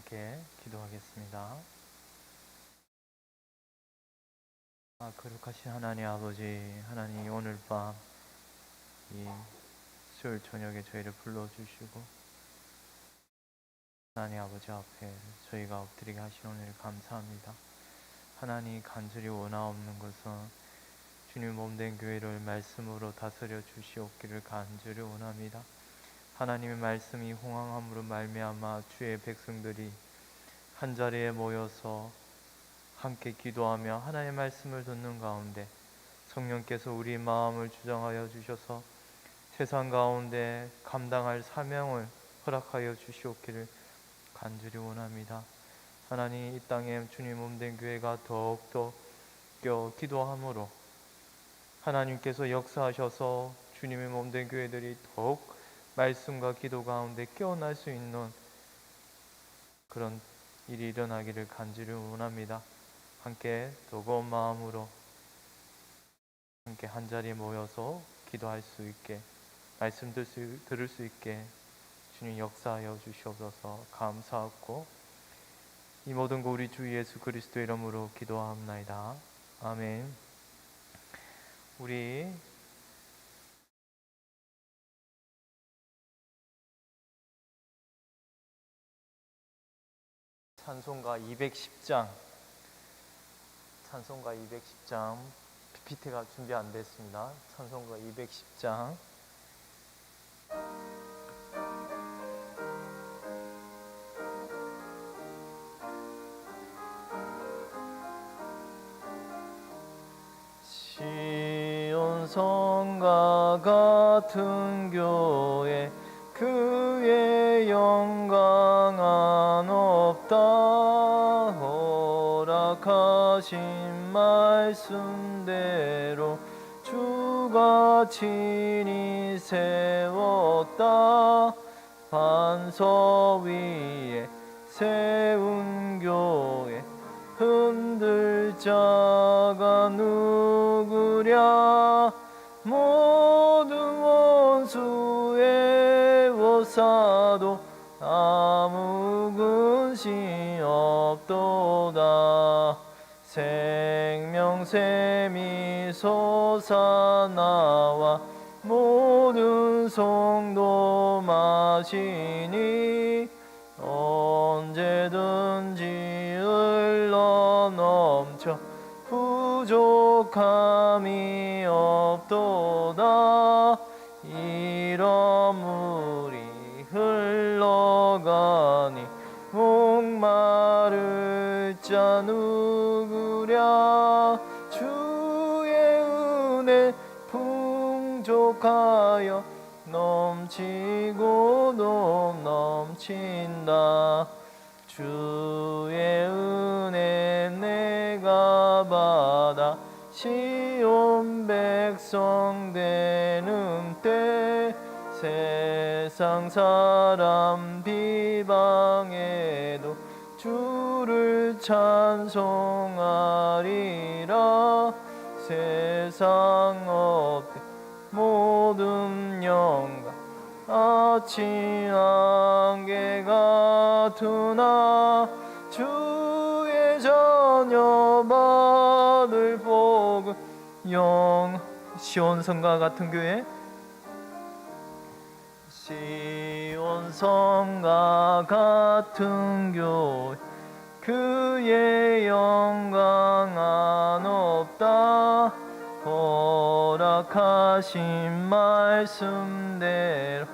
함께 기도하겠습니다. 거룩하신 하나님 아버지, 하나님 오늘 밤 이 수요일 저녁에 저희를 불러주시고 하나님 아버지 앞에 저희가 엎드리게 하신 오늘 감사합니다. 하나님 간절히 원하옵는 것은 주님 몸된 교회를 말씀으로 다스려 주시옵기를 간절히 원합니다. 하나님의 말씀이 홍황함으로 말미암아 주의 백성들이 한자리에 모여서 함께 기도하며 하나님의 말씀을 듣는 가운데 성령께서 우리 마음을 주장하여 주셔서 세상 가운데 감당할 사명을 허락하여 주시옵기를 간절히 원합니다. 하나님, 이 땅에 주님 몸된 교회가 더욱더 기도함으로 하나님께서 역사하셔서 주님의 몸된 교회들이 더욱 말씀과 기도 가운데 깨어날 수 있는 그런 일이 일어나기를 간절히 원합니다. 함께 뜨거운 마음으로 함께 한자리에 모여서 기도할 수 있게, 말씀 들을 수 있게 주님 역사하여 주시옵소서. 감사하고 이 모든 거 우리 주 예수 그리스도 이름으로 기도하옵나이다. 아멘. 우리 찬송가 210장 PPT가 준비 안 됐습니다. 찬송가 210장 시온성과 같은 교회 그의 영광은 없다. 허락하신 말씀대로 주가 친히 세웠다. 반석 위에 세운 교회 흔들 자가 누구랴. 모든 원수 애워싸도 아무 근심 없도다. 생명샘이 솟아나와 모든 성도 마시니 언제든지 흘러넘쳐 부족함이 없도다. 이런 물이 흘러가니 목마를 자 누구랴. 주의 은혜 풍족하여 넘치고 넘친다. 주의 은혜 내가 받아 시온 백성 되는 때 세상 사람 비방해도 주를 찬송하리라. 세상 없대 모든 영광 아침 안개 같으나 주의 자녀 받을 복은 시온성과 같은 교회 시온성과 같은 교회 그의 영광은 없다. 허락하신 말씀대로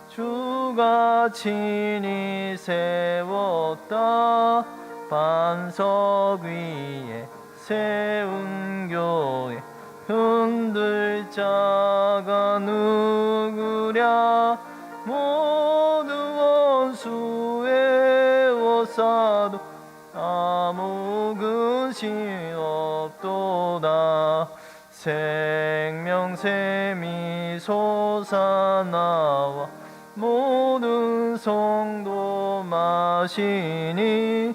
주가 친히 세웠다. 반석 위에 세운 교회 흔들 자가 누구랴. 모든 원수 애워싸도 아무 근심 없도다. 생명샘이 솟아나와 모든 성도 마시니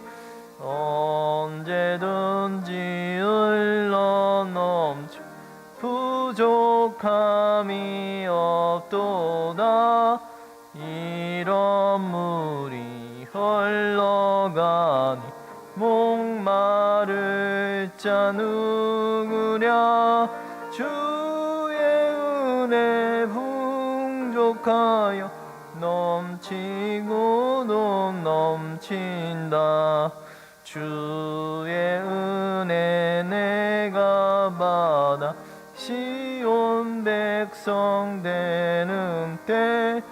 언제든지 흘러넘쳐 부족함이 없도다. 이런 물이 흘러가니 말러가니 목마를 자 누구랴. 주의 은혜 풍족하여 넘치고도 넘친다. 주의 은혜 내가 받아 시온 백성 되는 때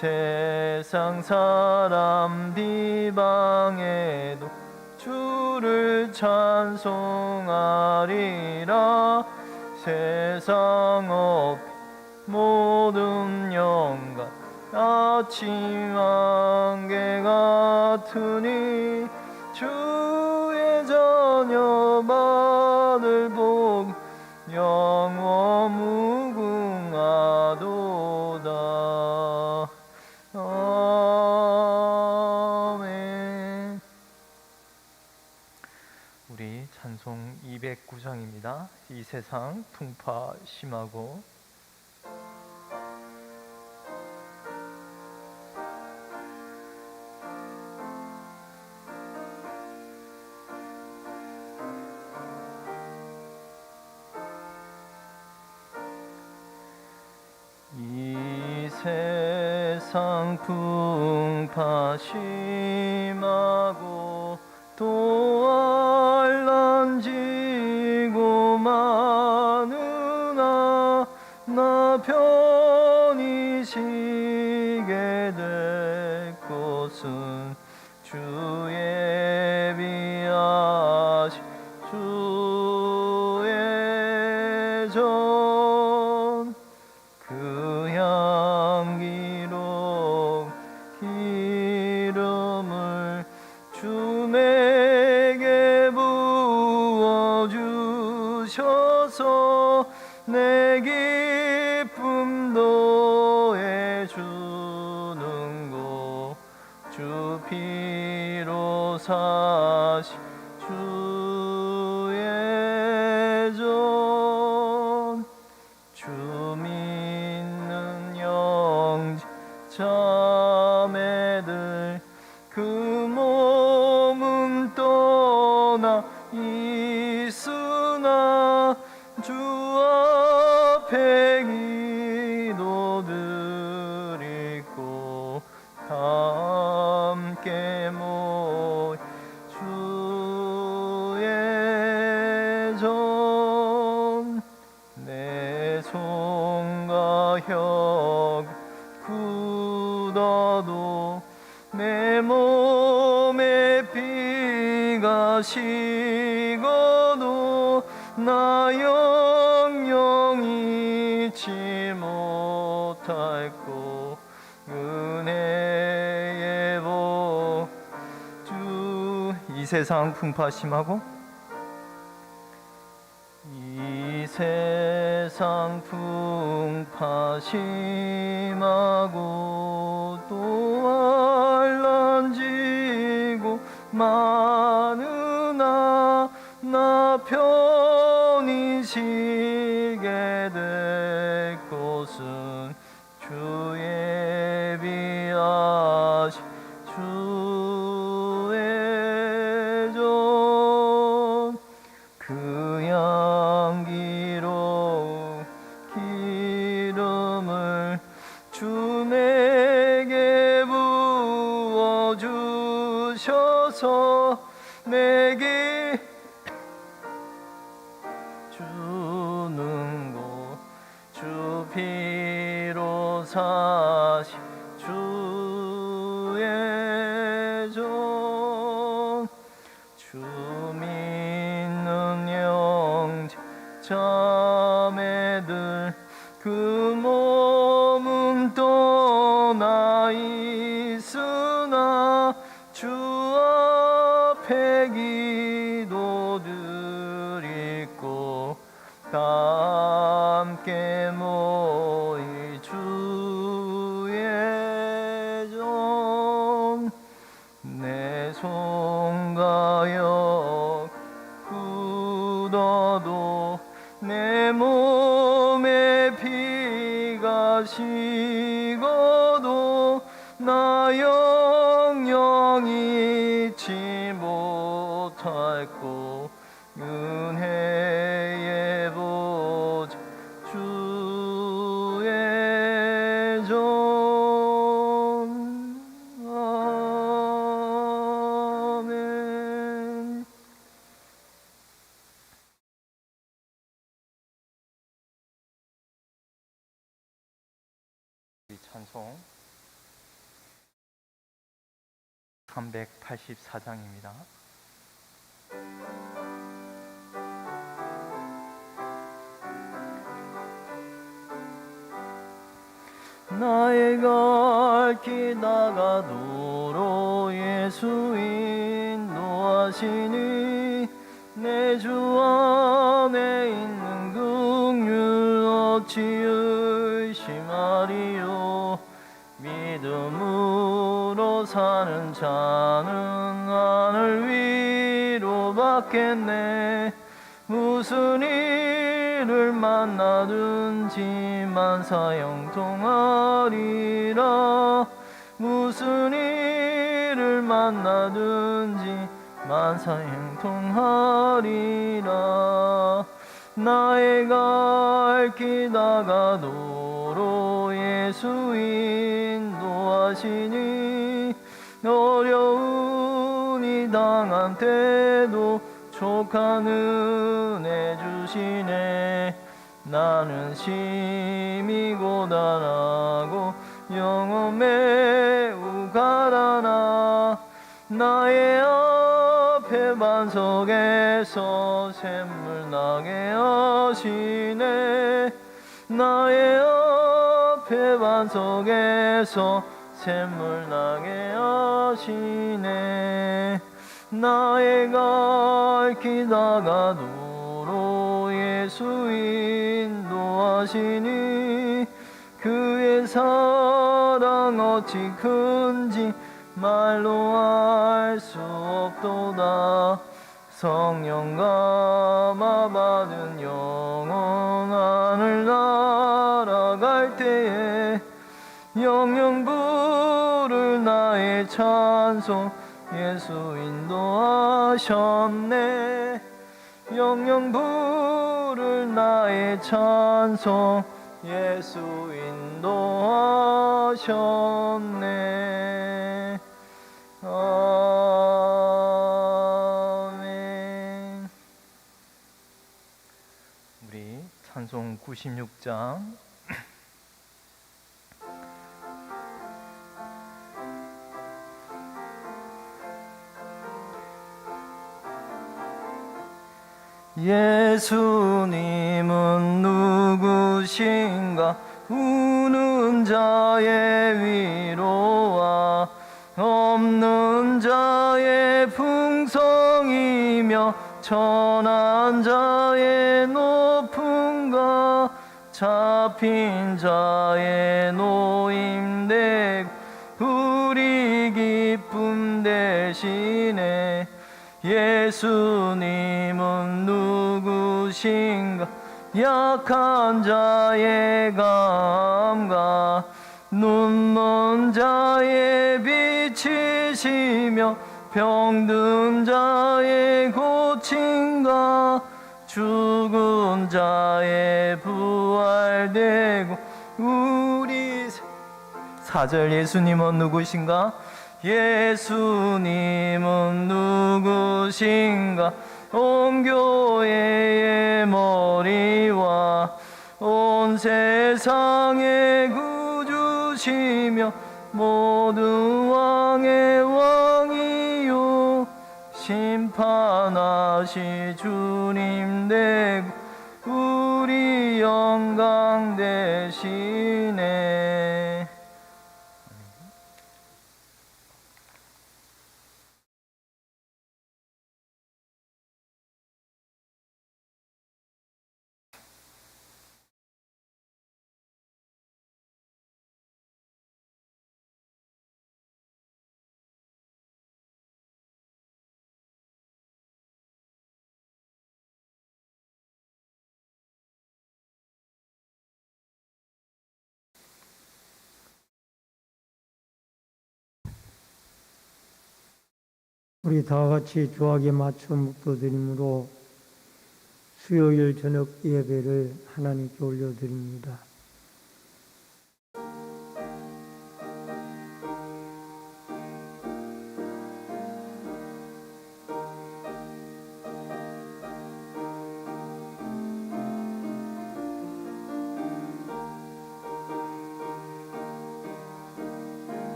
세상 사람 비방에도 주를 찬송하리라. 세상 업 모든 영광 아침 안개 같으니 주의 자녀 받을 복 영원 무궁하도다. 아멘. 우리 찬송 209장입니다. 이 세상 풍파 심하고. 이 세상 풍파 심하고 또 알란지고 많으나 나 편히 쉬게 될 곳은 주 예비하신 주의 전. 그 향기로운 기름을 주 내게 부어주셔서 내 기쁨 더해주는 곳. 주 피로 사신 주의 전. 주 믿는 형제 자매들 그 몸은 떠나 있으나 주 앞에 기도드리고 함께 모여 주의 전. 내 손과 혀 굳어도 내 몸에 피가 식어도 나 영영 잊지 못할 곳. 은혜의 복 주. 이 세상 풍파 심하고 이 세상 풍파 심하고 또 알란지고 많으나 나 편히 쉬게 될 곳은 주 예비하신 주의 전. 그 향기로운 기름을 주 내게 부어주셔서 내게 주는 곳. 주 피로 사신 주의 전. 주 믿는 형제 자매들 그 몸은 떠나 있으나 주 앞에 기도드리고 함께 모이 주의 전. 내 손과 여 굳어도 내 몸에 피가 식어도 나 영영 잊지 못하고 은혜의 보좌 주의 종 아멘. 찬송 384장입니다. 나의 갈 길 나가도록 예수 인도하시니 내 주 안에 있는 긍휼 어찌 의심하리요. 믿음으로 사는 자는 하늘 위로 받겠네. 무슨 일을 만나든지 만사 형통하리라. 무슨 일을 만나든지 만사 형통하리라. 나의 갈 길 나가도록 예수 인도하시니 어려움이 당한 때도 족한 은혜 주시네. 나는 심히 고단하고 영혼 매우 가라나. 나의 앞에 반석에서 샘물 나게 하시네. 나의 앞에 반석에서 샘물 나게 하시네. 나의 갈 길 나가도록 예수 인도하시니 그의 사랑 어찌 큰지 말로 알 수 없도다. 성령 감화 받은 영혼 하늘 날아갈 때에 영영 부를 나의 찬송 예수 인도하셨네. 영영 부를 나의 찬송 예수 인도하셨네. 아멘. 우리 찬송 96장 예수님은 누구신가? 우는 자의 위로와 없는 자의 풍성이며 천한 자의 높음과 잡힌 자의 노임되고 우리 기쁨 되시네. 예수님은 누구신가? 약한 자의 감가 눈먼 자의 빛이시며 병든 자의 고침과 죽은 자의 부활되고 우리 4절 예수님은 누구신가? 예수님은 누구신가? 온 교회의 머리와 온 세상의 구주시며 모든 왕의 왕이요 심판하시 주님 되고 우리 영광 되시네. 우리 다 같이 주악에 맞춰 묵도드림으로 수요일 저녁 예배를 하나님께 올려드립니다.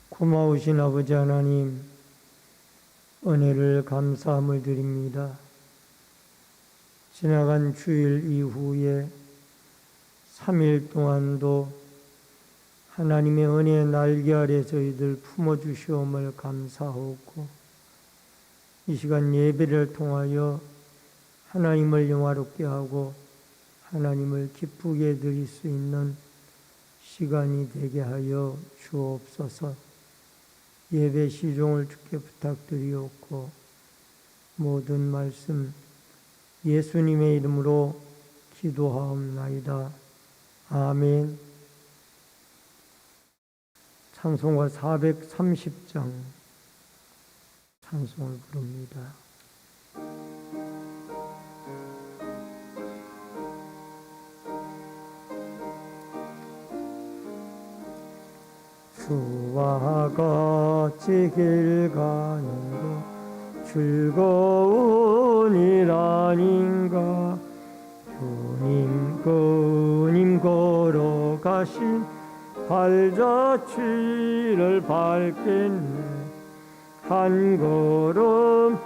고마우신 아버지 하나님, 은혜를 감사함을 드립니다. 지나간 주일 이후에 3일 동안도 하나님의 은혜의 날개 아래 저희들 품어주시옴을 감사하고, 이 시간 예배를 통하여 하나님을 영화롭게 하고 하나님을 기쁘게 드릴 수 있는 시간이 되게 하여 주옵소서. 예배 시종을 주께 부탁드리옵고, 모든 말씀 예수님의 이름으로 기도하옵나이다. 아멘. 찬송가 430장 찬송을 부릅니다. 주와 같이 길 가는 것 즐거운 일 아닌가. 주님 걸어가신 발자취를 밟겠네. 한 걸음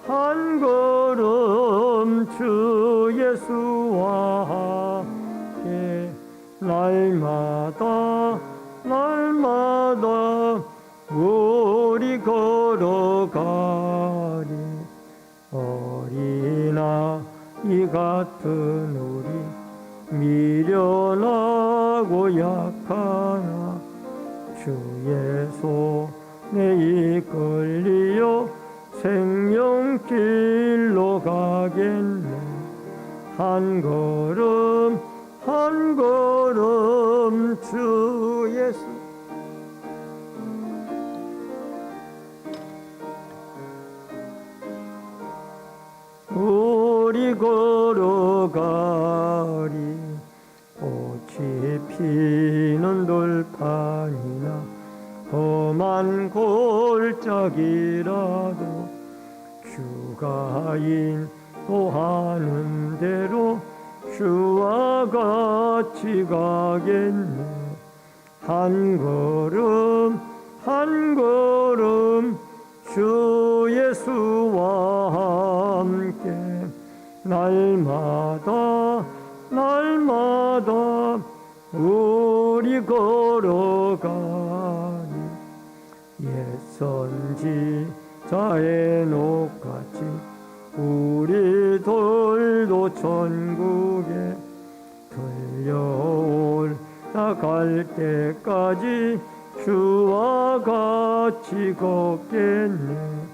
한 걸음 주 예수와 함께 날마다 우리 걸어가리. 어린아이 같은 우리 미련하고 약하나 주의 손에 이끌리어 생명길로 가겠네. 한 걸음 한 걸음 주 예수. 우리 걸어가리. 꽃이 피는 돌판이나 험한 골짜기라도 주가 인도하는 대로 주와 같이 가겠네. 한 걸음 한 걸음 주 예수와 함께 날마다 우리 걸어가니. 옛 선지자의 녹같이 우리들도 천국에 들려올라갈 때까지 주와 같이 걷겠네.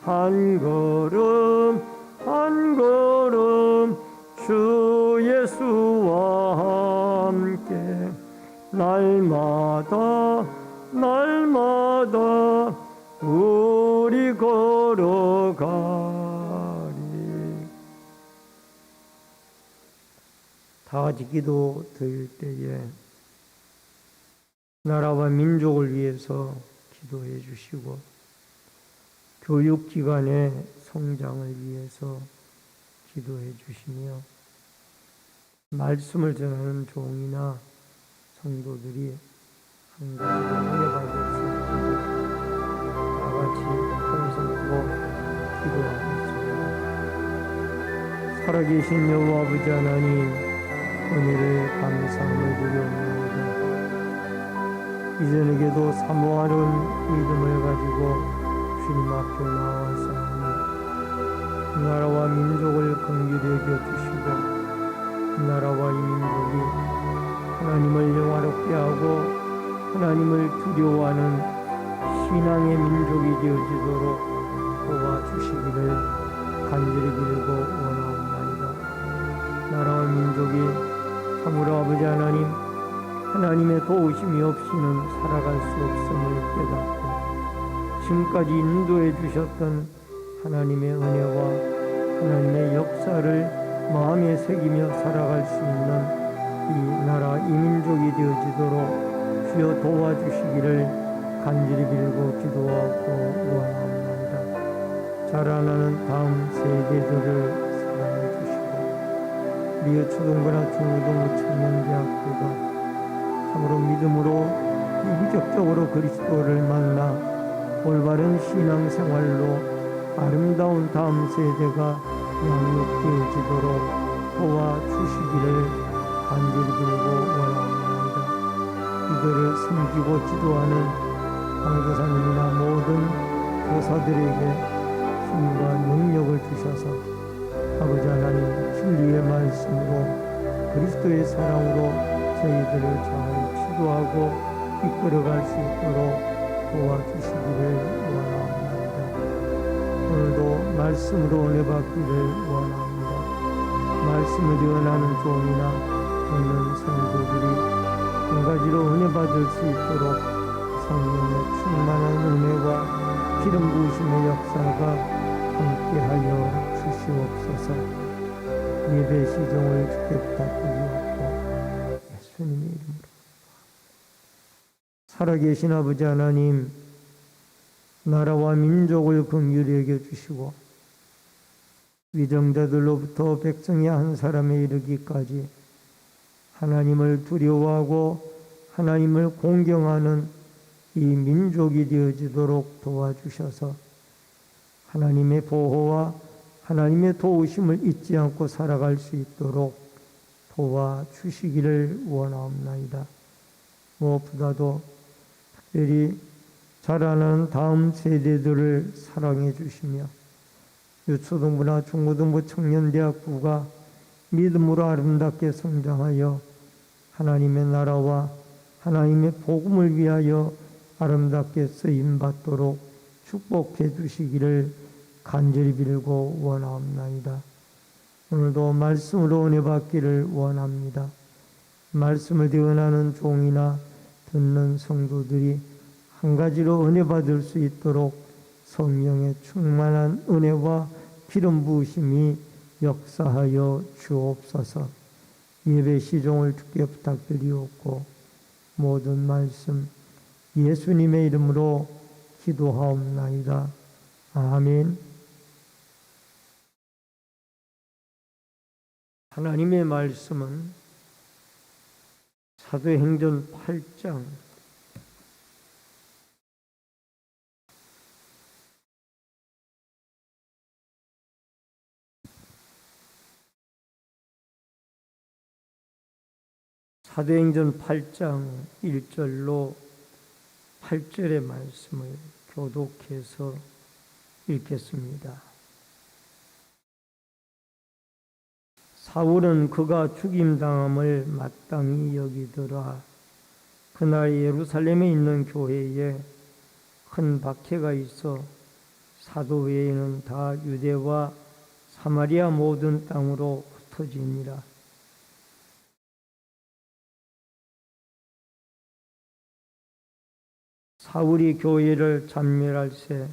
한 걸음 한 걸음 주 예수와 함께 날마다 우리 걸어가리. 다 같이 기도 드릴 때에 나라와 민족을 위해서 기도해 주시고, 교육기관의 성장을 위해서 기도해 주시며, 말씀을 전하는 종이나 성도들이 한 가지로 은혜받을 수 있도록 다 같이 손잡고 기도하겠습니다. 살아계신 여호와 아버지 하나님, 은혜를 감사함을 드리옵나이다. 이전에게도 사모하는 믿음을 가지고 주님 앞에 나와사오니 나라와 민족을 긍휼히 여겨주시고, 나라와 이 민족이 하나님을 영화롭게 하고 하나님을 두려워하는 신앙의 민족이 되어지도록 도와주시기를 간절히 빌고 원하옵나이다. 민족이 참으로 아버지 하나님, 하나님의 도우심이 없이는 살아갈 수 없음을 깨닫고 지금까지 인도해 주셨던 하나님의 은혜와 하나님의 역사를 마음에 새기며 살아갈 수 있는 이 나라 이민족이 되어지도록 주여 도와주시기를 간절히 빌고 기도하고 원합니다. 자라나는 다음 세대들을 사랑해 주시고 리어 초등부나 중고등부 청년대학교가 참으로 믿음으로 인격적으로 그리스도를 만나 올바른 신앙생활로 아름다운 다음 세대가 양육되어지도록 도와주시기를 간절히 빌고 원합니다. 이들을 섬기고 지도하는 강교사님이나 모든 교사들에게 힘과 능력을 주셔서 아버지 하나님 진리의 말씀으로 그리스도의 사랑으로 저희들을 잘 지도하고 이끌어갈 수 있도록 도와주시기를 원합니다. 오늘도 말씀으로 은혜 받기를 원합니다. 말씀을 전하는 종이나 듣는 성도들이 한 가지로 은혜 받을 수 있도록 성령의 충만한 은혜와 기름 부으심의 역사가 함께하여 주시옵소서. 예배 시종을 주께 부탁드리옵고 예수님의 이름으로. 살아계신 아버지 하나님, 나라와 민족을 긍휼히 여겨주시고 위정자들로부터 백성이 한 사람에 이르기까지 하나님을 두려워하고 하나님을 공경하는 이 민족이 되어지도록 도와주셔서 하나님의 보호와 하나님의 도우심을 잊지 않고 살아갈 수 있도록 도와주시기를 원하옵나이다. 무엇보다도 특별히 자라나는 다음 세대들을 사랑해 주시며 유초등부나 중고등부 청년대학부가 믿음으로 아름답게 성장하여 하나님의 나라와 하나님의 복음을 위하여 아름답게 쓰임받도록 축복해 주시기를 간절히 빌고 원하옵나이다. 오늘도 말씀으로 은혜 받기를 원합니다. 말씀을 대언하는 종이나 듣는 성도들이 한 가지로 은혜 받을 수 있도록 성령의 충만한 은혜와 기름 부으심이 역사하여 주옵소서. 예배 시종을 주께 부탁드리옵고 모든 말씀 예수님의 이름으로 기도하옵나이다. 아멘. 하나님의 말씀은 사도행전 8장 사도행전 8장 1절로 8절의 말씀을 교독해서 읽겠습니다. 사울은 그가 죽임당함을 마땅히 여기더라. 그날 예루살렘에 있는 교회에 큰 박해가 있어 사도 외에는 다 유대와 사마리아 모든 땅으로 흩어지니라. 사울이 교회를 잔멸할새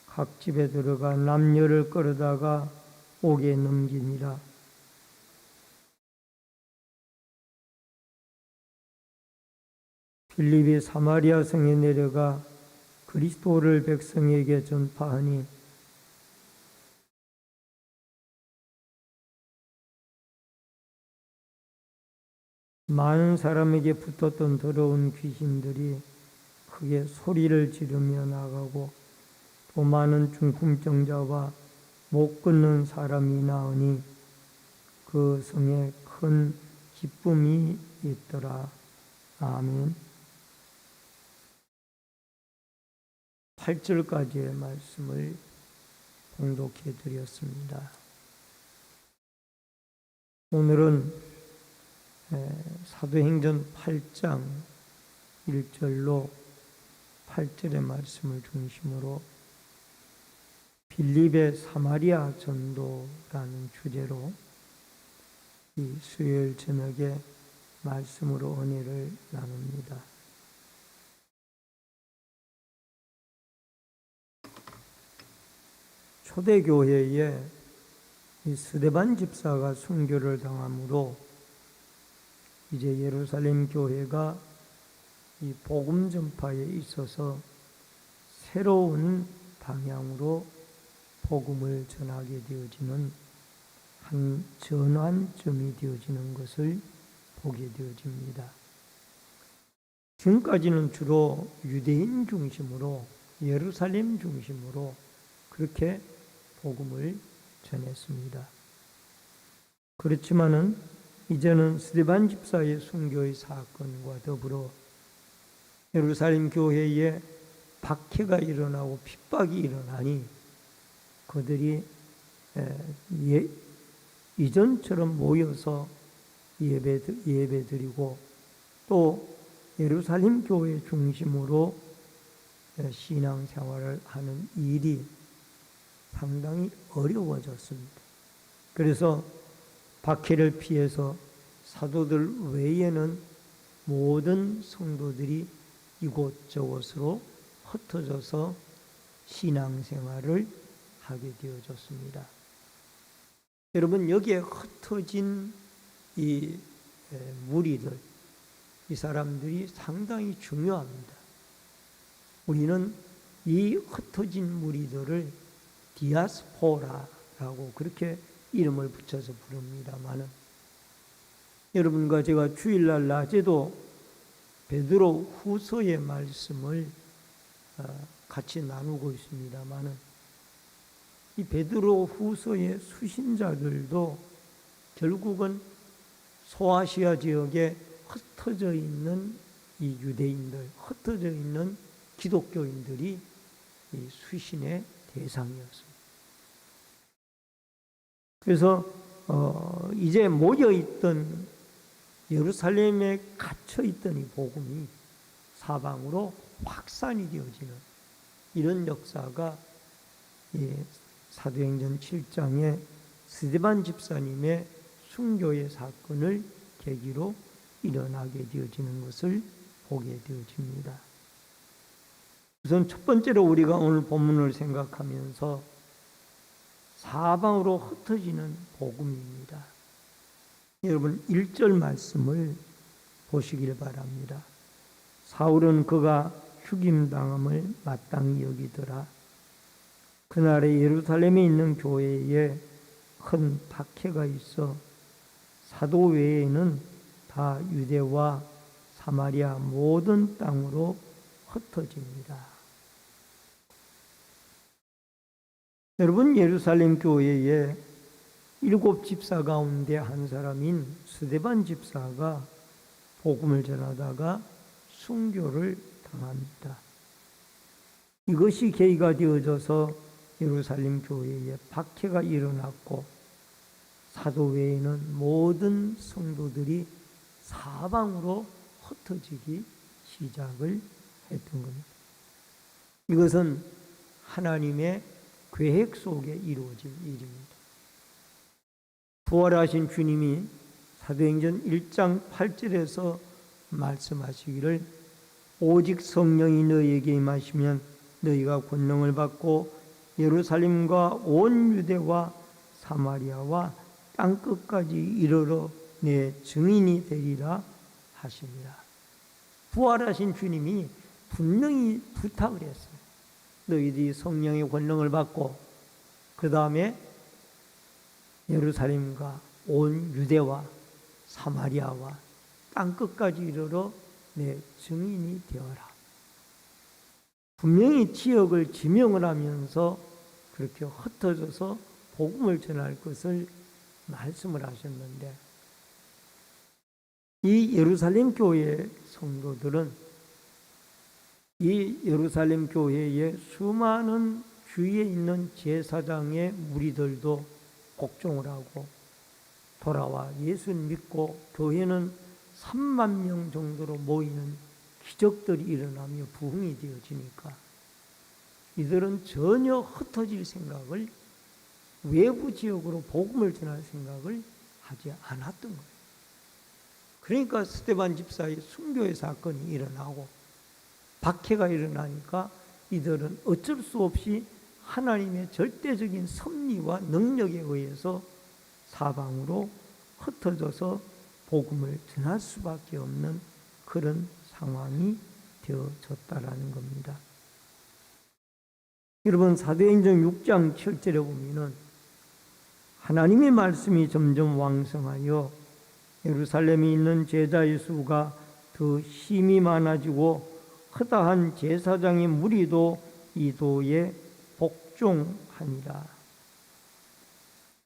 각 집에 들어가 남녀를 끌어다가 옥에 넘기니라. 빌립이 사마리아 성에 내려가 그리스도를 백성에게 전파하니 많은 사람에게 붙었던 더러운 귀신들이 크게 소리를 지르며 나가고 또 많은 중풍병자와 못 걷는 사람이 나으니 그 성에 큰 기쁨이 있더라. 아멘. 8절까지의 말씀을 봉독해 드렸습니다. 오늘은 사도행전 8장 1절로 8절의 말씀을 중심으로 빌립의 사마리아 전도라는 주제로 이 수요일 저녁에 말씀으로 은혜를 나눕니다. 초대교회에 이 스데반 집사가 순교를 당함으로 이제 예루살렘 교회가 이 복음 전파에 있어서 새로운 방향으로 복음을 전하게 되어지는 한 전환점이 되어지는 것을 보게 되어집니다. 지금까지는 주로 유대인 중심으로 예루살렘 중심으로 그렇게 복음을 전했습니다. 그렇지만은 이제는 스데반 집사의 순교의 사건과 더불어 예루살렘 교회에 박해가 일어나고 핍박이 일어나니 그들이 이전처럼 모여서 예배드리고 또 예루살렘 교회 중심으로 신앙생활을 하는 일이 상당히 어려워졌습니다. 그래서 박해를 피해서 사도들 외에는 모든 성도들이 이곳저곳으로 흩어져서 신앙생활을 하게 되어졌습니다. 여러분, 여기에 흩어진 이 무리들, 이 사람들이 상당히 중요합니다. 우리는 이 흩어진 무리들을 디아스포라라고 그렇게 이름을 붙여서 부릅니다마는, 여러분과 제가 주일날 낮에도 베드로 후서의 말씀을 같이 나누고 있습니다마는, 이 베드로 후서의 수신자들도 결국은 소아시아 지역에 흩어져 있는 이 유대인들, 흩어져 있는 기독교인들이 이 수신의 대상이었습니다. 그래서 이제 모여있던 예루살렘에 갇혀있던 이 복음이 사방으로 확산이 되어지는 이런 역사가 사도행전 7장에 스데반 집사님의 순교의 사건을 계기로 일어나게 되어지는 것을 보게 되어집니다. 우선 첫 번째로 우리가 오늘 본문을 생각하면서 사방으로 흩어지는 복음입니다. 여러분 1절 말씀을 보시길 바랍니다. 사울은 그가 죽임당함을 마땅히 여기더라. 그날에 예루살렘에 있는 교회에 큰 박해가 있어 사도 외에는 다 유대와 사마리아 모든 땅으로 흩어집니다. 여러분, 예루살렘 교회에 7 집사 가운데 한 사람인 스데반 집사가 복음을 전하다가 순교를 당합니다. 이것이 계기가 되어져서 예루살렘 교회에 박해가 일어났고 사도 외에는 모든 성도들이 사방으로 흩어지기 시작을 했던 겁니다. 이것은 하나님의 계획 속에 이루어질 일입니다. 부활하신 주님이 사도행전 1장 8절에서 말씀하시기를 오직 성령이 너희에게 임하시면 너희가 권능을 받고 예루살렘과 온 유대와 사마리아와 땅끝까지 이르러 내 증인이 되리라 하십니다. 부활하신 주님이 분명히 부탁을 했어요. 너희들이 성령의 권능을 받고 그 다음에 예루살렘과 온 유대와 사마리아와 땅끝까지 이르러 내 증인이 되어라. 분명히 지역을 지명을 하면서 그렇게 흩어져서 복음을 전할 것을 말씀을 하셨는데, 이 예루살렘 교회의 성도들은 이 예루살렘 교회의 수많은 주위에 있는 제사장의 무리들도 복종을 하고 돌아와 예수 믿고 교회는 3만 명 정도로 모이는 기적들이 일어나며 부흥이 되어지니까 이들은 전혀 흩어질 생각을, 외부 지역으로 복음을 전할 생각을 하지 않았던 거예요. 그러니까 스데반 집사의 순교의 사건이 일어나고 박해가 일어나니까 이들은 어쩔 수 없이 하나님의 절대적인 섭리와 능력에 의해서 사방으로 흩어져서 복음을 전할 수밖에 없는 그런 상황이 되어졌다라는 겁니다. 여러분, 사도행전 6장 7절에 보면은 하나님의 말씀이 점점 왕성하여 예루살렘에 있는 제자의 수가 더 힘이 많아지고 허다한 제사장의 무리도 이 도에 복종하니라.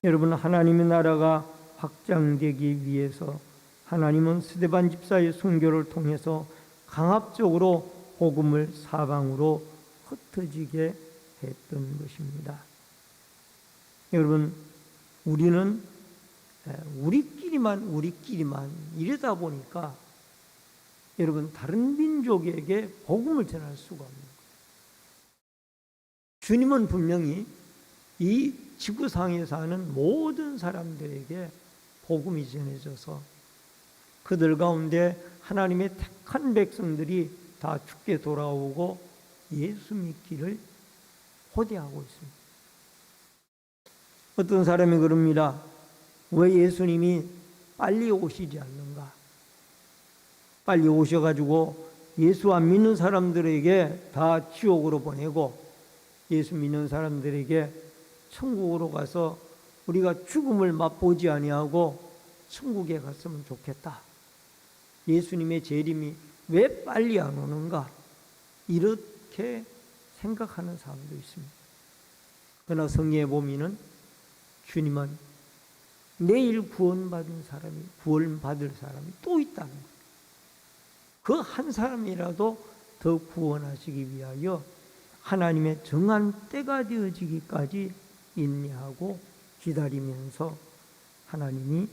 여러분, 하나님의 나라가 확장되기 위해서 하나님은 스데반 집사의 순교를 통해서 강압적으로 복음을 사방으로 흩어지게 했던 것입니다. 여러분, 우리는 우리끼리만 이러다 보니까 여러분, 다른 민족에게 복음을 전할 수가 없는 거예요. 주님은 분명히 이 지구상에 사는 모든 사람들에게 복음이 전해져서 그들 가운데 하나님의 택한 백성들이 다 죽게 돌아오고 예수 믿기를 호대하고 있습니다. 어떤 사람이 그럽니다. 왜 예수님이 빨리 오시지 않는가? 빨리 오셔가지고 예수 안 믿는 사람들에게 다 지옥으로 보내고 예수 믿는 사람들에게 천국으로 가서 우리가 죽음을 맛보지 아니하고 천국에 갔으면 좋겠다. 예수님의 재림이 왜 빨리 안 오는가? 이렇게 생각하는 사람도 있습니다. 그러나 성경에 보면은 주님은 내일 구원받을 사람이 또 있다는 거예요. 그 한 사람이라도 더 구원하시기 위하여 하나님의 정한 때가 되어지기까지 인내하고 기다리면서 하나님이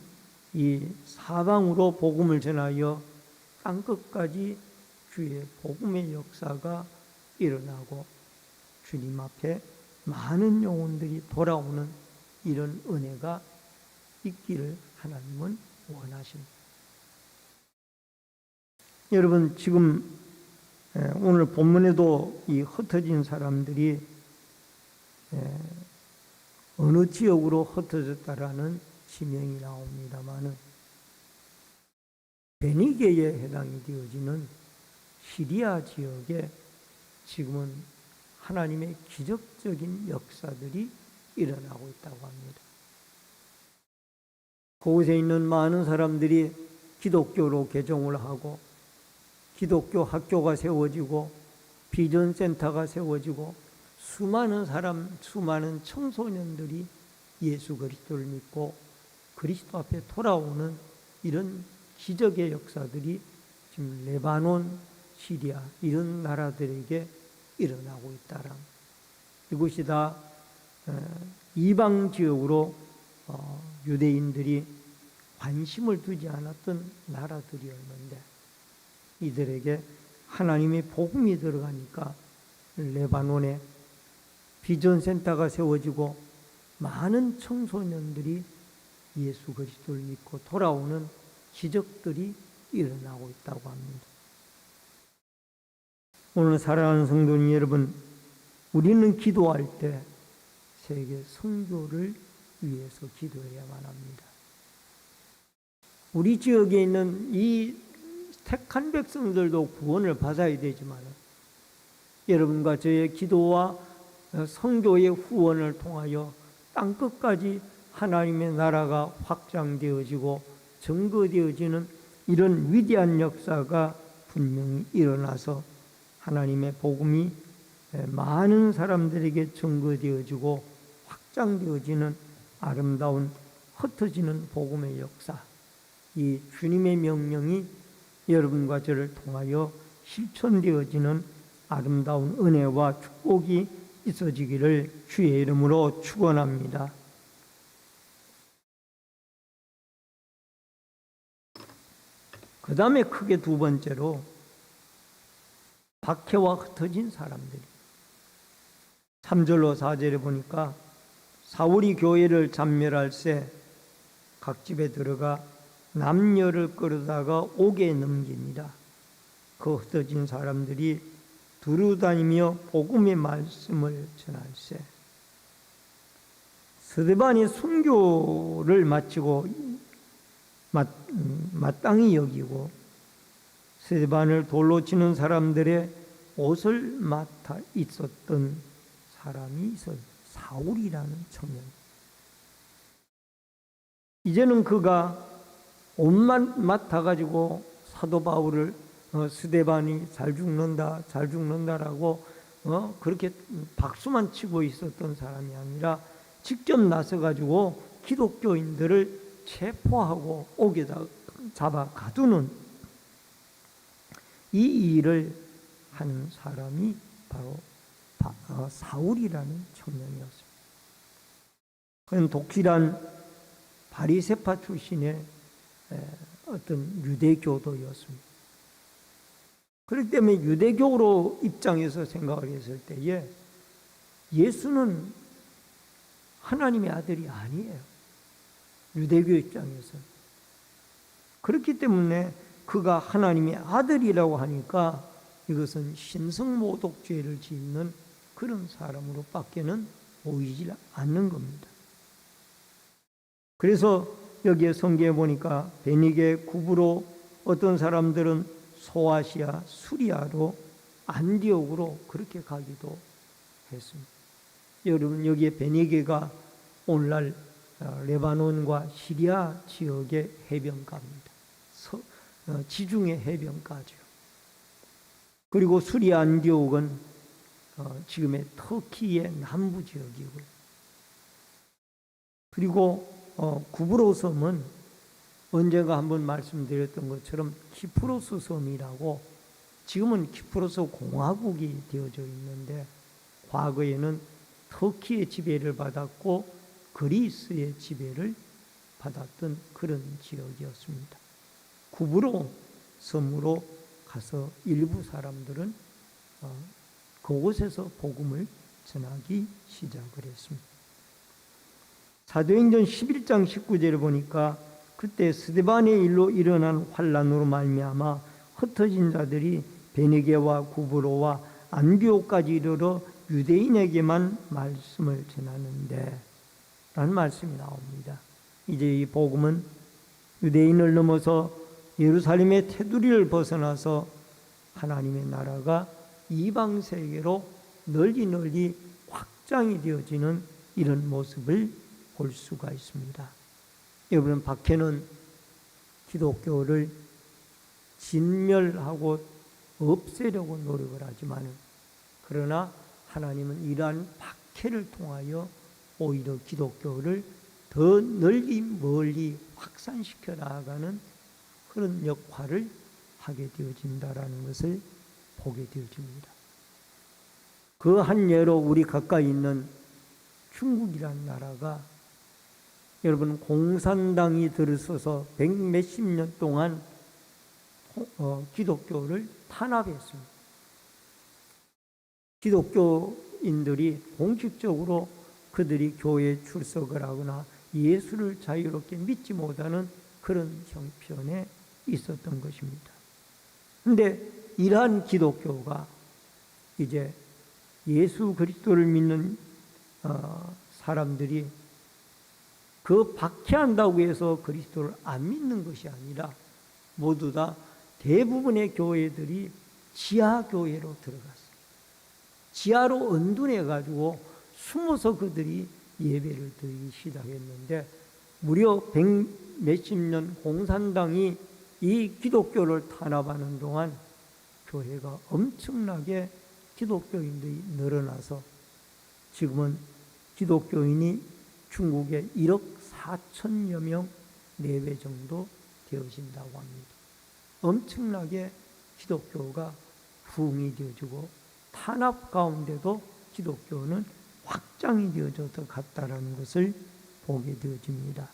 이 사방으로 복음을 전하여 땅끝까지 주의 복음의 역사가 일어나고 주님 앞에 많은 영혼들이 돌아오는 이런 은혜가 있기를 하나님은 원하십니다. 여러분, 지금 오늘 본문에도 이 흩어진 사람들이 어느 지역으로 흩어졌다라는 지명이 나옵니다마는 베니게에 해당이 되어지는 시리아 지역에 지금은 하나님의 기적적인 역사들이 일어나고 있다고 합니다. 그곳에 있는 많은 사람들이 기독교로 개종을 하고 기독교 학교가 세워지고 비전센터가 세워지고 수많은 청소년들이 예수 그리스도를 믿고 그리스도 앞에 돌아오는 이런 기적의 역사들이 지금 레바논, 시리아 이런 나라들에게 일어나고 있다라. 이곳이 다 이방 지역으로 유대인들이 관심을 두지 않았던 나라들이었는데 이들에게 하나님의 복음이 들어가니까 레바논에 비전센터가 세워지고 많은 청소년들이 예수 그리스도를 믿고 돌아오는 기적들이 일어나고 있다고 합니다. 오늘 사랑하는 성도님 여러분, 우리는 기도할 때 세계 선교를 위해서 기도해야만 합니다. 우리 지역에 있는 이 택한 백성들도 구원을 받아야 되지만 여러분과 저의 기도와 선교의 후원을 통하여 땅끝까지 하나님의 나라가 확장되어지고 증거되어지는 이런 위대한 역사가 분명히 일어나서 하나님의 복음이 많은 사람들에게 증거되어지고 확장되어지는 아름다운 흩어지는 복음의 역사, 이 주님의 명령이 여러분과 저를 통하여 실천되어지는 아름다운 은혜와 축복이 있어지기를 주의 이름으로 축원합니다. 그 다음에 크게 두 번째로 박해와 흩어진 사람들이 3절로 4절에 보니까 사울이 교회를 잔멸할세 각 집에 들어가 남녀를 끌어다가 옥에 넘깁니다. 그 흩어진 사람들이 두루다니며 복음의 말씀을 전할세. 스데반이 순교를 마치고 마땅히 여기고 스데반을 돌로 치는 사람들의 옷을 맡아 있었던 사람이 있어요. 사울이라는 청년. 이제는 그가 옷만 맡아가지고 사도 바울을 스데반이 잘 죽는다라고 그렇게 박수만 치고 있었던 사람이 아니라 직접 나서가지고 기독교인들을 체포하고 옥에다 잡아 가두는 이 일을 하는 사람이 바로 사울이라는 청년이었습니다. 그는 독실한 바리새파 출신의 어떤 유대교도였습니다. 그렇기 때문에 유대교로 입장에서 생각을 했을 때에 예수는 하나님의 아들이 아니에요. 유대교 입장에서. 그렇기 때문에 그가 하나님의 아들이라고 하니까 이것은 신성모독죄를 짓는 그런 사람으로 밖에는 보이지 않는 겁니다. 그래서 여기에 성경에 보니까 베니게, 구브로, 어떤 사람들은 소아시아, 수리아로, 안디옥으로 그렇게 가기도 했습니다. 여러분, 여기에 베니게가 오늘날 레바논과 시리아 지역의 해변가입니다. 지중해 해변가죠. 그리고 수리아 안디옥은 지금의 터키의 남부 지역이고요. 그리고 구브로 섬은 언젠가 한번 말씀드렸던 것처럼 키프로스 섬이라고, 지금은 키프로스 공화국이 되어져 있는데 과거에는 터키의 지배를 받았고 그리스의 지배를 받았던 그런 지역이었습니다. 구브로 섬으로 가서 일부 사람들은 그곳에서 복음을 전하기 시작을 했습니다. 사도행전 11장 19절을 보니까 그때 스데반의 일로 일어난 환란으로 말미암아 흩어진 자들이 베니게와 구브로와 안디옥까지 이르러 유대인에게만 말씀을 전하는데 라는 말씀이 나옵니다. 이제 이 복음은 유대인을 넘어서 예루살렘의 테두리를 벗어나서 하나님의 나라가 이방 세계로 널리 확장이 되어지는 이런 모습을 볼 수가 있습니다. 여러분, 박해는 기독교를 진멸하고 없애려고 노력을 하지만, 그러나 하나님은 이러한 박해를 통하여 오히려 기독교를 더 멀리 확산시켜 나아가는 그런 역할을 하게 되어진다라는 것을 보게 되어집니다. 그 한 예로 우리 가까이 있는 중국이라는 나라가, 여러분, 공산당이 들어서서 백몇십 년 동안 기독교를 탄압했습니다. 기독교인들이 공식적으로 그들이 교회에 출석을 하거나 예수를 자유롭게 믿지 못하는 그런 형편에 있었던 것입니다. 그런데 이러한 기독교가 이제 예수 그리스도를 믿는 사람들이 그 박해한다고 해서 그리스도를 안 믿는 것이 아니라 모두 다 대부분의 교회들이 지하교회로 들어갔어요. 지하로 언둔해가지고 숨어서 그들이 예배를 드리기 시작했는데, 무려 백몇십 년 공산당이 이 기독교를 탄압하는 동안 교회가 엄청나게 기독교인들이 늘어나서 지금은 기독교인이 중국에 1억 4천여 명 내외 정도 되어진다고 합니다. 엄청나게 기독교가 부흥이 되어지고 탄압 가운데도 기독교는 확장이 되어져 갔다라는 것을 보게 되어집니다.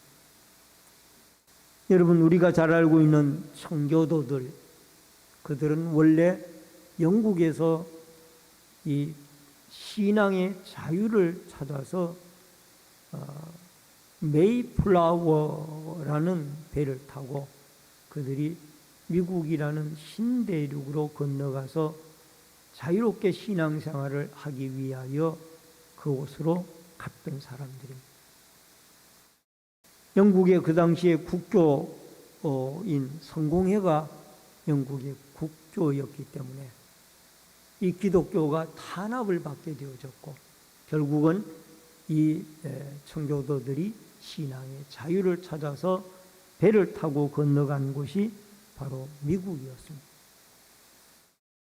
여러분, 우리가 잘 알고 있는 청교도들, 그들은 원래 영국에서 이 신앙의 자유를 찾아서 메이플라워라는 라는 배를 타고 그들이 미국이라는 신대륙으로 건너가서 자유롭게 신앙생활을 하기 위하여 그곳으로 갔던 사람들입니다. 영국의 그 당시에 국교인 성공회가 영국의 국교였기 때문에 이 기독교가 탄압을 받게 되어졌고 결국은 이 청교도들이 신앙의 자유를 찾아서 배를 타고 건너간 곳이 바로 미국이었습니다.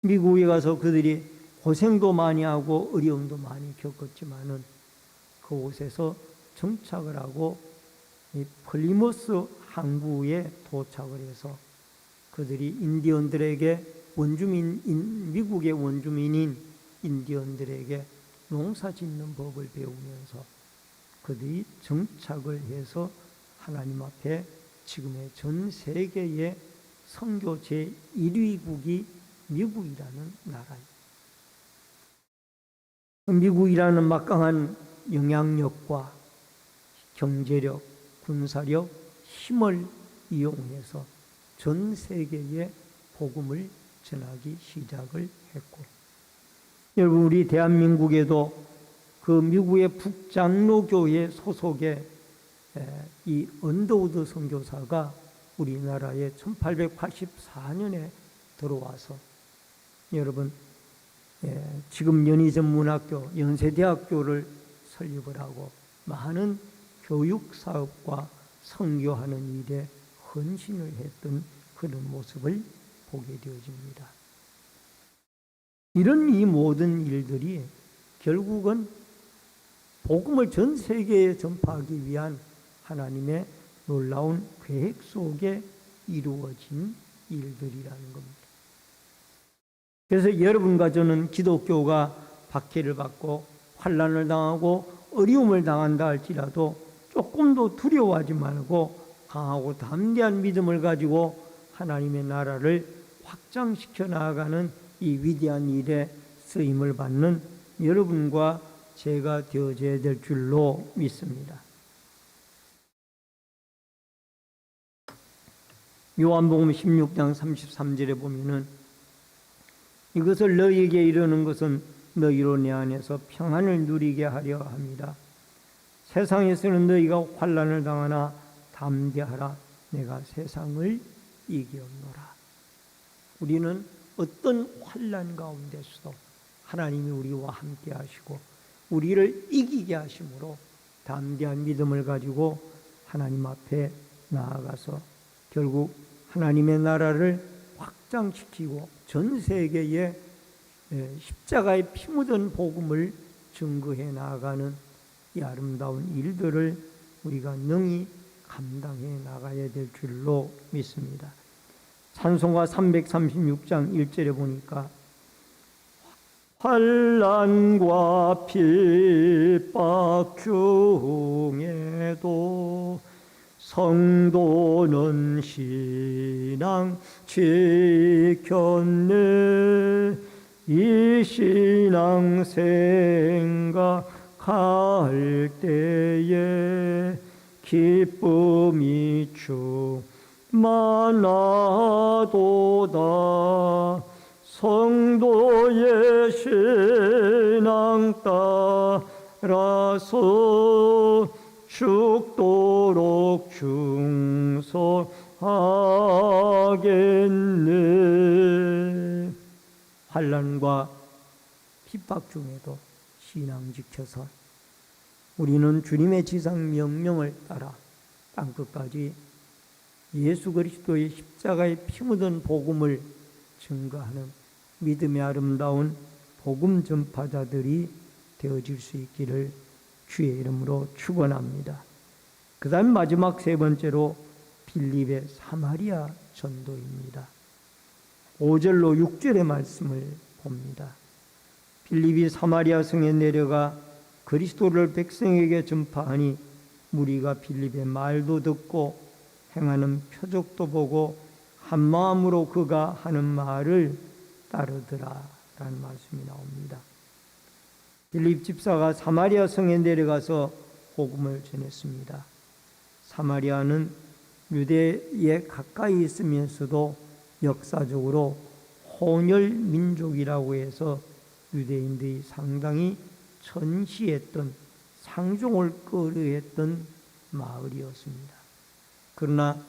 미국에 가서 그들이 고생도 많이 하고 어려움도 많이 겪었지만은 그곳에서 정착을 하고 이 플리머스 항구에 도착을 해서 그들이 인디언들에게 미국의 원주민인 인디언들에게 농사 짓는 법을 배우면서 그들이 정착을 해서 하나님 앞에 지금의 전 세계의 선교 제1위국이 미국이라는 나라입니다. 미국이라는 막강한 영향력과 경제력, 군사력, 힘을 이용해서 전 세계에 복음을 전하기 시작을 했고, 여러분 우리 대한민국에도 그 미국의 북장로교회 소속의 이 언더우드 선교사가 우리나라에 1884년에 들어와서 여러분 지금 연희전문학교, 연세대학교를 설립을 하고 많은 교육사업과 선교하는 일에 헌신을 했던 그런 모습을 보게 되어집니다. 이런 이 모든 일들이 결국은 복음을 전 세계에 전파하기 위한 하나님의 놀라운 계획 속에 이루어진 일들이라는 겁니다. 그래서 여러분과 저는 기독교가 박해를 받고 환난을 당하고 어려움을 당한다 할지라도 조금도 두려워하지 말고 강하고 담대한 믿음을 가지고 하나님의 나라를 확장시켜 나아가는 이 위대한 일에 쓰임을 받는 여러분과 제가 되어져야 될 줄로 믿습니다. 요한복음 16장 33절에 보면은 이것을 너희에게 이르는 것은 너희로 내 안에서 평안을 누리게 하려 합니다. 세상에서는 너희가 환난을 당하나 담대하라. 내가 세상을 이겼노라. 우리는 어떤 환난 가운데서도 하나님이 우리와 함께 하시고 우리를 이기게 하심으로 담대한 믿음을 가지고 하나님 앞에 나아가서 결국 하나님의 나라를 확장시키고 전 세계에 십자가에 피 묻은 복음을 증거해 나아가는 이 아름다운 일들을 우리가 능히 감당해 나가야 될 줄로 믿습니다. 찬송가 336장 1절에 보니까 환난과 핍박 중에도 성도는 신앙 지켰네. 이 신앙 생각할 때에 기쁨이 충만하도다. 성도의 신앙 따라서 죽도록 충성하겠네. 환난과 핍박 중에도 신앙 지켜서 우리는 주님의 지상 명령을 따라 땅끝까지 예수 그리스도의 십자가에 피 묻은 복음을 증거하는 믿음의 아름다운 복음 전파자들이 되어질 수 있기를 주의 이름으로 축원합니다. 그 다음 마지막 세 번째로 빌립의 사마리아 전도입니다. 5절로 6절의 말씀을 봅니다. 빌립이 사마리아 성에 내려가 그리스도를 백성에게 전파하니 무리가 빌립의 말도 듣고 행하는 표적도 보고 한 마음으로 그가 하는 말을 따르더라 라는 말씀이 나옵니다. 빌립 집사가 사마리아 성에 내려가서 복음을 전했습니다. 사마리아는 유대에 가까이 있으면서도 역사적으로 혼혈 민족이라고 해서 유대인들이 상당히 천시했던, 상종을 꺼려했던 마을이었습니다. 그러나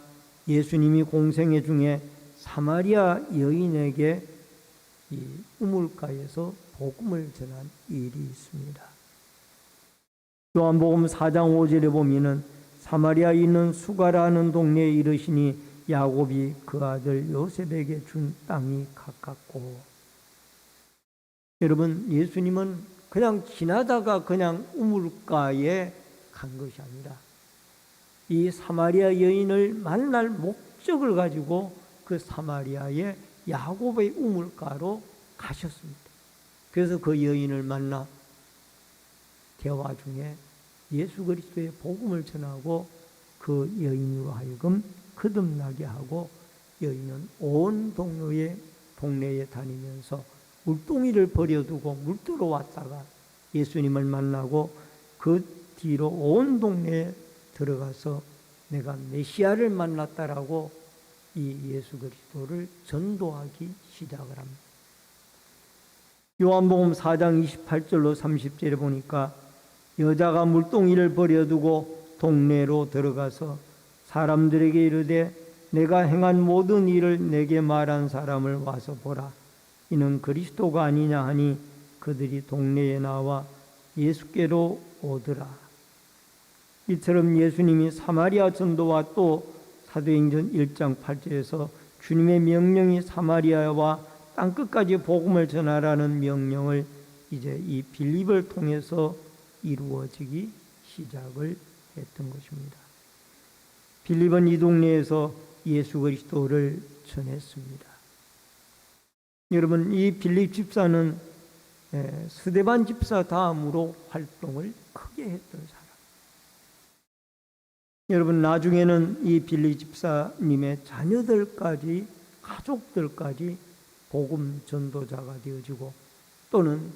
예수님이 공생애 중에 사마리아 여인에게 이 우물가에서 복음을 전한 일이 있습니다. 요한복음 4장 5절에 보면은 사마리아에 있는 수가라는 동네에 이르시니 야곱이 그 아들 요셉에게 준 땅이 가깝고. 여러분, 예수님은 그냥 지나다가 그냥 우물가에 간 것이 아니라 이 사마리아 여인을 만날 목적을 가지고 그 사마리아의 야곱의 우물가로 가셨습니다. 그래서 그 여인을 만나 대화 중에 예수 그리스도의 복음을 전하고 그 여인으로 하여금 거듭나게 하고, 여인은 온 동네에 다니면서 물동이를 버려두고 물도로 왔다가 예수님을 만나고 그 뒤로 온 동네에 들어가서 내가 메시아를 만났다라고 이 예수 그리스도를 전도하기 시작을 합니다. 요한복음 4장 28절로 30절에 보니까 여자가 물동이를 버려두고 동네로 들어가서 사람들에게 이르되 내가 행한 모든 일을 내게 말한 사람을 와서 보라. 이는 그리스도가 아니냐 하니 그들이 동네에 나와 예수께로 오더라. 이처럼 예수님이 사마리아 전도와 또 사도행전 1장 8절에서 주님의 명령이 사마리아와 땅끝까지 복음을 전하라는 명령을 이제 이 빌립을 통해서 이루어지기 시작을 했던 것입니다. 빌립은 이 동네에서 예수 그리스도를 전했습니다. 여러분, 이 빌립 집사는 스데반 집사 다음으로 활동을 크게 했던 사람. 여러분, 나중에는 이 빌립 집사님의 자녀들까지, 가족들까지 복음 전도자가 되어지고 또는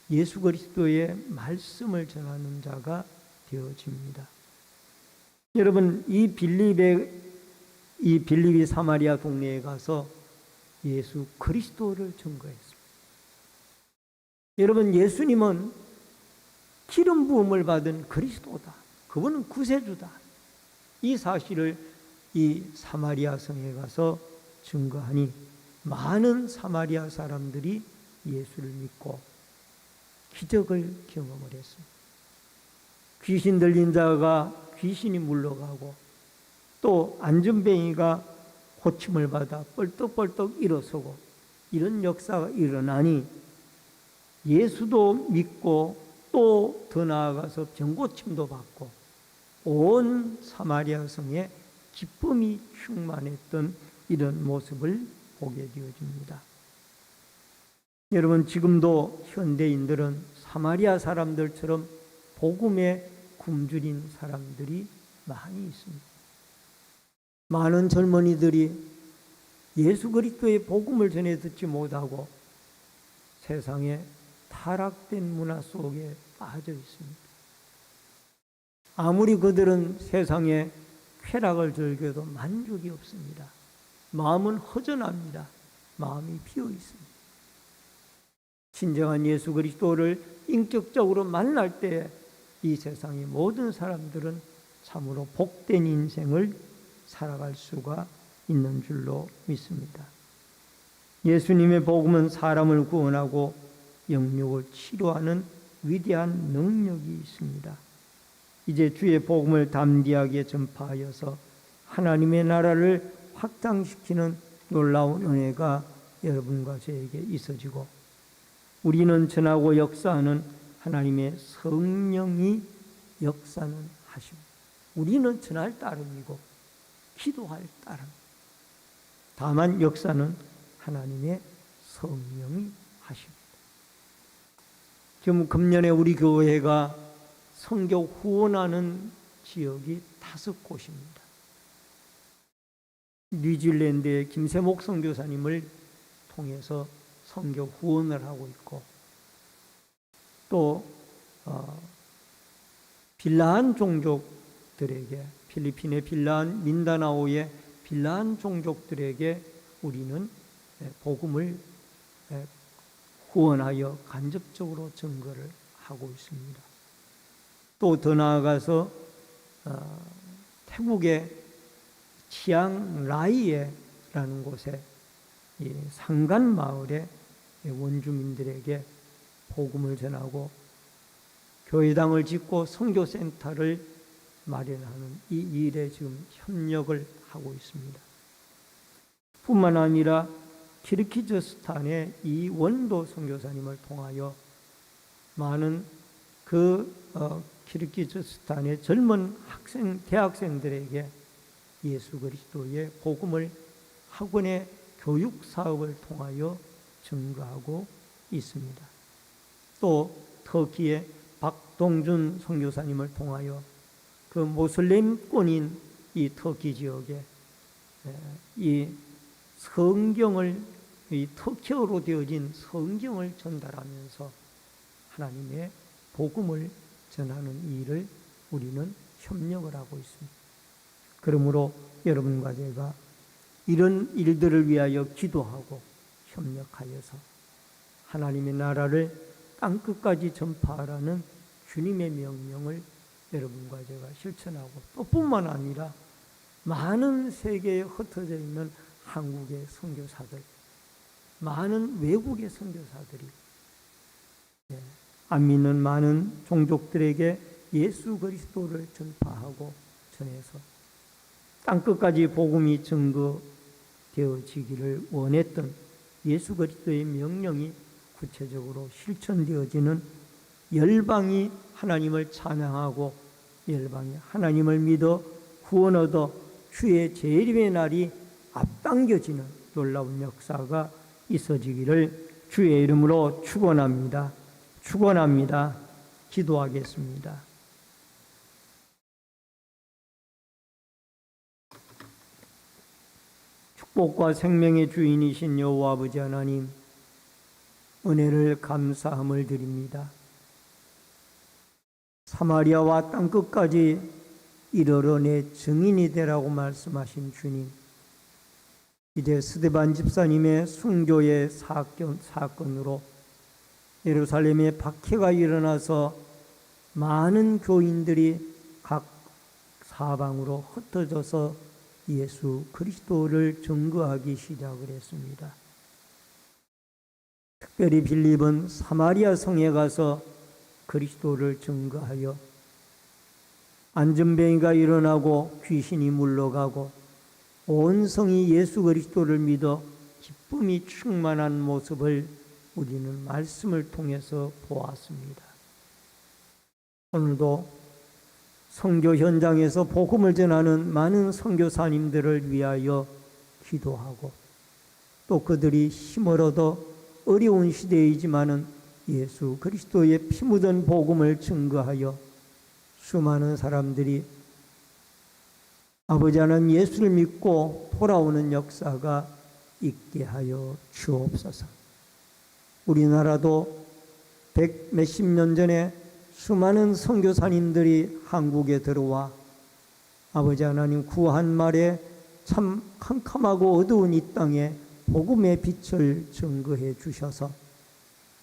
예수 그리스도의 말씀을 전하는 자가 되어집니다. 여러분, 이 빌립이 사마리아 동네에 가서 예수 그리스도를 증거했습니다. 여러분, 예수님은 기름 부음을 받은 그리스도다. 그분은 구세주다. 이 사실을 이 사마리아 성에 가서 증거하니 많은 사마리아 사람들이 예수를 믿고 기적을 경험을 했습니다. 귀신 들린 자가 귀신이 물러가고 또 안전뱅이가 고침을 받아 뻘떡뻘떡 일어서고 이런 역사가 일어나니 예수도 믿고 또 더 나아가서 병고침도 받고 온 사마리아 성에 기쁨이 충만했던 이런 모습을 보게 되어집니다. 여러분, 지금도 현대인들은 사마리아 사람들처럼 복음에 굶주린 사람들이 많이 있습니다. 많은 젊은이들이 예수 그리스도의 복음을 전해 듣지 못하고 세상에 타락된 문화 속에 빠져 있습니다. 아무리 그들은 세상에 쾌락을 즐겨도 만족이 없습니다. 마음은 허전합니다. 마음이 비어 있습니다. 진정한 예수 그리스도를 인격적으로 만날 때 이 세상의 모든 사람들은 참으로 복된 인생을 살아갈 수가 있는 줄로 믿습니다. 예수님의 복음은 사람을 구원하고 영육을 치료하는 위대한 능력이 있습니다. 이제 주의 복음을 담대하게 전파하여서 하나님의 나라를 확장시키는 놀라운 은혜가 여러분과 저에게 있어지고 우리는 전하고 역사하는 하나님의 성령이 역사는 하십니다. 우리는 전할 따름이고 기도할 따름. 다만 역사는 하나님의 성령이 하십니다. 지금 금년에 우리 교회가 선교 후원하는 지역이 5곳입니다. 뉴질랜드의 김세목 선교사님을 통해서 선교 후원을 하고 있고 또 빌라한 종족들에게 필리핀의 빌라한 민다나오의 빌라한 종족들에게 우리는 복음을 후원하여 간접적으로 증거를 하고 있습니다. 또 더 나아가서 태국의 치앙라이에라는 곳에 상간 마을의 원주민들에게 복음을 전하고 교회당을 짓고 선교센터를 마련하는 이 일에 지금 협력을 하고 있습니다. 뿐만 아니라 키르기즈스탄의 이 원도 선교사님을 통하여 많은 키르기즈스탄의 젊은 대학생들에게 예수 그리스도의 복음을 학원의 교육 사업을 통하여 증거하고 있습니다. 또 터키의 박동준 선교사님을 통하여 그 모슬림권인 이 터키 지역에 이 성경을, 이 터키어로 되어진 성경을 전달하면서 하나님의 복음을 전하는 일을 우리는 협력을 하고 있습니다. 그러므로 여러분과 제가 이런 일들을 위하여 기도하고 협력하여서 하나님의 나라를 땅끝까지 전파하라는 주님의 명령을 여러분과 제가 실천하고, 또 뿐만 아니라 많은 세계에 흩어져 있는 한국의 선교사들, 많은 외국의 선교사들이 안 믿는 많은 종족들에게 예수 그리스도를 전파하고 전해서 땅끝까지 복음이 증거되어지기를 원했던 예수 그리스도의 명령이 구체적으로 실천되어지는, 열방이 하나님을 찬양하고 열방이 하나님을 믿어 구원 얻어 주의 재림의 날이 앞당겨지는 놀라운 역사가 있어지기를 주의 이름으로 축원합니다. 축원합니다. 기도하겠습니다. 축복과 생명의 주인이신 여호와 아버지 하나님, 은혜를 감사함을 드립니다. 사마리아와 땅끝까지 이르러 내 증인이 되라고 말씀하신 주님, 이제 스데반 집사님의 순교의 사건으로 예루살렘에 박해가 일어나서 많은 교인들이 각 사방으로 흩어져서 예수 그리스도를 증거하기 시작을 했습니다. 특별히 빌립은 사마리아 성에 가서 그리스도를 증거하여 안전병이가 일어나고 귀신이 물러가고 온 성이 예수 그리스도를 믿어 기쁨이 충만한 모습을 우리는 말씀을 통해서 보았습니다. 오늘도 선교 현장에서 복음을 전하는 많은 선교사님들을 위하여 기도하고, 또 그들이 힘을 얻어 어려운 시대이지만은 예수 그리스도의 피 묻은 복음을 증거하여 수많은 사람들이 아버지 하나님 예수를 믿고 돌아오는 역사가 있게 하여 주옵소서. 우리나라도 몇십 년 전에 수많은 선교사님들이 한국에 들어와 아버지 하나님 구한 말에 참 캄캄하고 어두운 이 땅에 복음의 빛을 증거해 주셔서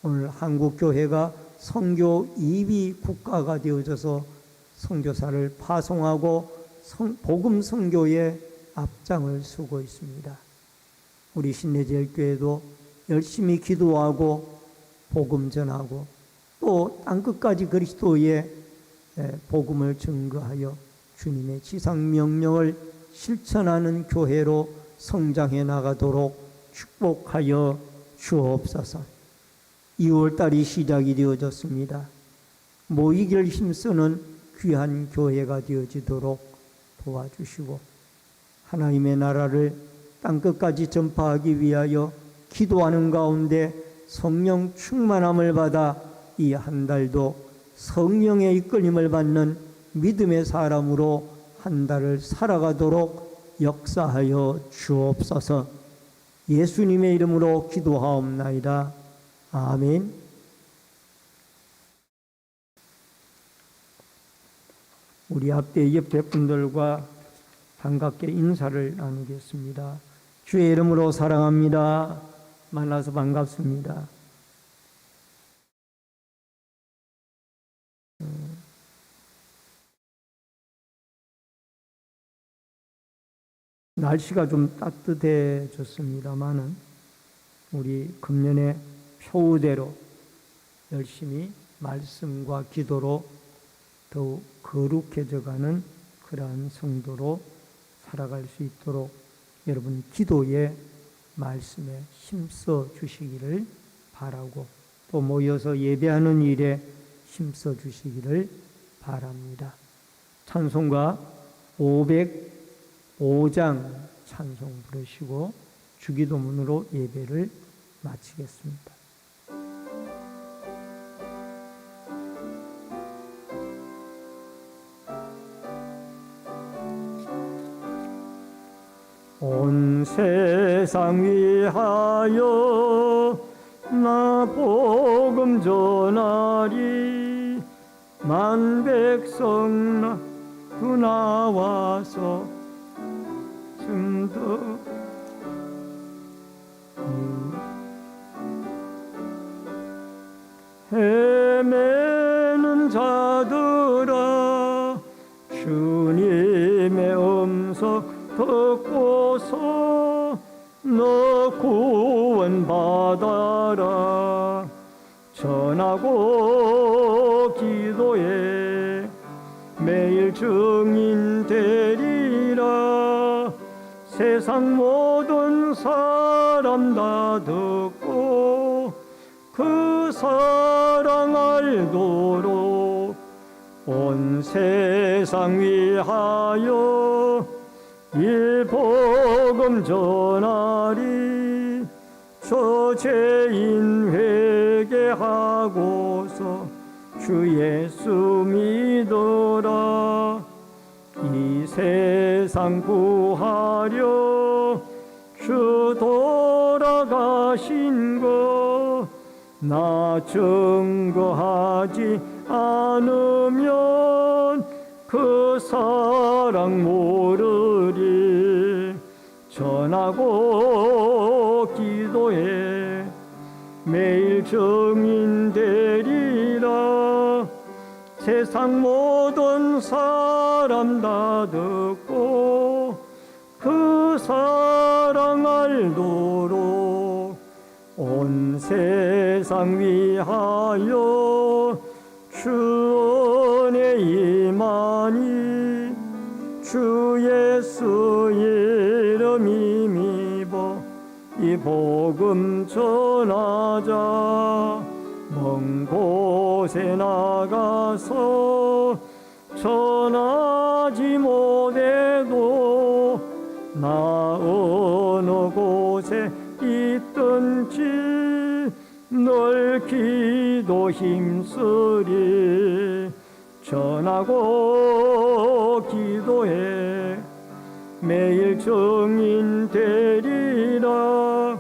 오늘 한국 교회가 선교 2위 국가가 되어져서 선교사를 파송하고 복음 선교에 앞장을 서고 있습니다. 우리 신내제일교회도 열심히 기도하고 복음 전하고 또 땅끝까지 그리스도의 복음을 증거하여 주님의 지상 명령을 실천하는 교회로 성장해 나가도록 축복하여 주옵소서. 2월달이 시작이 되어졌습니다. 모이길 힘쓰는 귀한 교회가 되어지도록 도와주시고 하나님의 나라를 땅끝까지 전파하기 위하여 기도하는 가운데 성령 충만함을 받아 이 한 달도 성령의 이끌림을 받는 믿음의 사람으로 한 달을 살아가도록 역사하여 주옵소서. 예수님의 이름으로 기도하옵나이다. 아멘. 우리 앞에 옆에 분들과 반갑게 인사를 나누겠습니다. 주의 이름으로 사랑합니다. 만나서 반갑습니다. 날씨가 좀 따뜻해졌습니다만은 우리 금년의 표우대로 열심히 말씀과 기도로 더욱 거룩해져가는 그러한 성도로 살아갈 수 있도록 여러분 기도에 말씀에 힘써 주시기를 바라고 또 모여서 예배하는 일에 힘써 주시기를 바랍니다. 찬송가 505장 찬송 부르시고 주기도문으로 예배를 마치겠습니다. 온 세상 위하여 나 복음 전하리 만 백성 그 나와서 증거 헤매는 자들아 주님의 음성 듣고서 너 구원받아라 전하고 기도해 매일 증인 되리라 세상 모든 사람 다 듣고 그 사랑 알도록 온 세상 위하여 이 복음 전하리 저 죄인 회개하고서 주 예수 믿어라 이 세상 구하려 주 돌아가신 것 나 증거하지 않으면 그 사랑 모르리 전하고 기도해 매일 증인 되리라 세상 모든 사람 다 듣고 그 사랑 알도록 온 세상 위하여 주 은혜 임하니 주 예수 이름 힘입어 이 복음 전하자 먼 곳에 나가서 전하지 못해도 나 어느 곳에 있든지 늘 기도 힘쓰리 전하고 기도해 매일 증인 되리라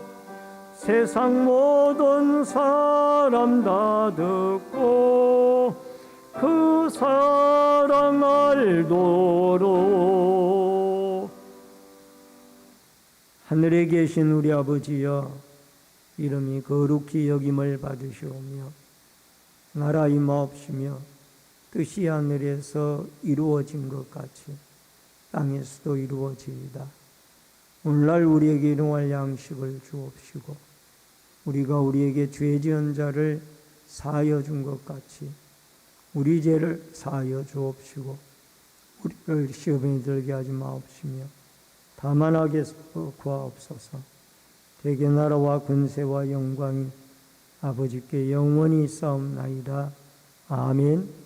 세상 모든 사람 다 듣고 그 사랑 알도록 하늘에 계신 우리 아버지여 이름이 거룩히 여김을 받으시오며 나라 임하옵시며 뜻이 하늘에서 이루어진 것 같이 땅에서도 이루어지이다. 오늘날 우리에게 일용할 양식을 주옵시고 우리가 우리에게 죄 지은 자를 사하여 준 것 같이 우리 죄를 사하여 주옵시고 우리를 시험에 들게 하지 마옵시며 다만 악에서 구하옵소서. 대개 나라와 권세와 영광이 아버지께 영원히 싸움나이다. 아멘.